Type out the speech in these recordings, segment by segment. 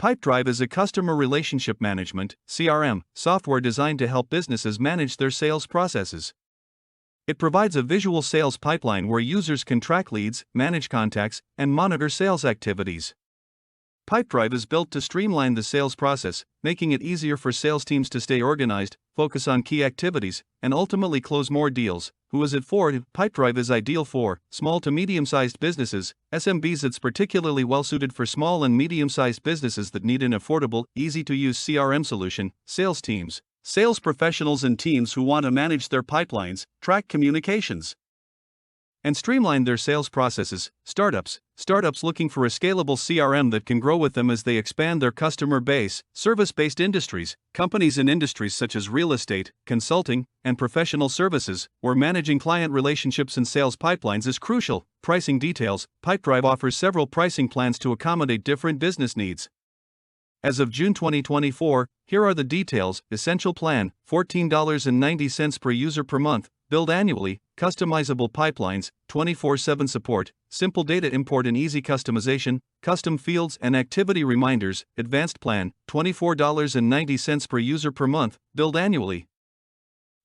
Pipedrive is a customer relationship management (CRM) software designed to help businesses manage their sales processes. It provides a visual sales pipeline where users can track leads, manage contacts, and monitor sales activities. Pipedrive is built to streamline the sales process, making it easier for sales teams to stay organized, focus on key activities, and ultimately close more deals. Who is it for? Pipedrive is ideal for small to medium-sized businesses, SMBs. It's particularly well-suited for small and medium-sized businesses that need an affordable, easy-to-use CRM solution. Sales teams, sales professionals and teams who want to manage their pipelines, track communications, and streamline their sales processes. Startups looking for a scalable CRM that can grow with them as they expand their customer base. Service-based industries, companies in industries such as real estate, consulting, and professional services, where managing client relationships and sales pipelines is crucial. Pricing details. Pipedrive offers several pricing plans to accommodate different business needs. As of June 2024, here are the details. Essential plan, $14.90 per user per month, billed annually, customizable pipelines, 24/7 support, simple data import and easy customization, custom fields and activity reminders. Advanced plan, $24.90 per user per month, billed annually.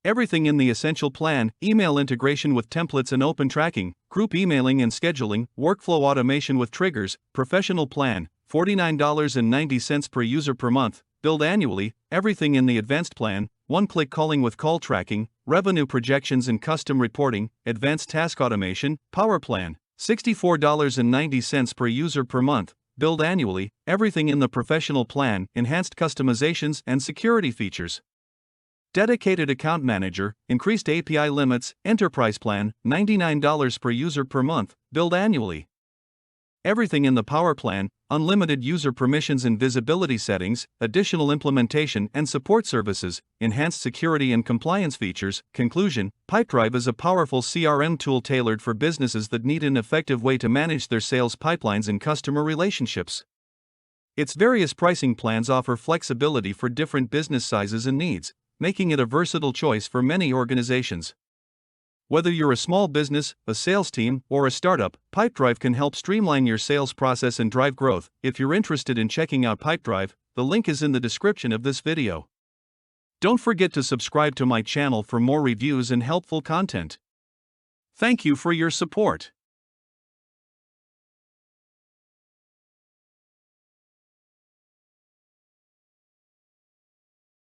Everything in the Essential plan: email integration with templates and open tracking, group emailing and scheduling, workflow automation with triggers. Professional plan, $49.90 per user per month, billed annually. Everything in the Advanced plan: one-click calling with call tracking, revenue projections and custom reporting, advanced task automation. Power plan, $64.90 per user per month, billed annually. Everything in the Professional plan: enhanced customizations and security features. Dedicated account manager, increased API limits. Enterprise plan, $99 per user per month, billed annually. Everything in the Power plan: unlimited user permissions and visibility settings, additional implementation and support services, enhanced security and compliance features. Conclusion: Pipedrive is a powerful CRM tool tailored for businesses that need an effective way to manage their sales pipelines and customer relationships. Its various pricing plans offer flexibility for different business sizes and needs, making it a versatile choice for many organizations. Whether you're a small business, a sales team, or a startup, Pipedrive can help streamline your sales process and drive growth. If you're interested in checking out Pipedrive, the link is in the description of this video. Don't forget to subscribe to my channel for more reviews and helpful content. Thank you for your support.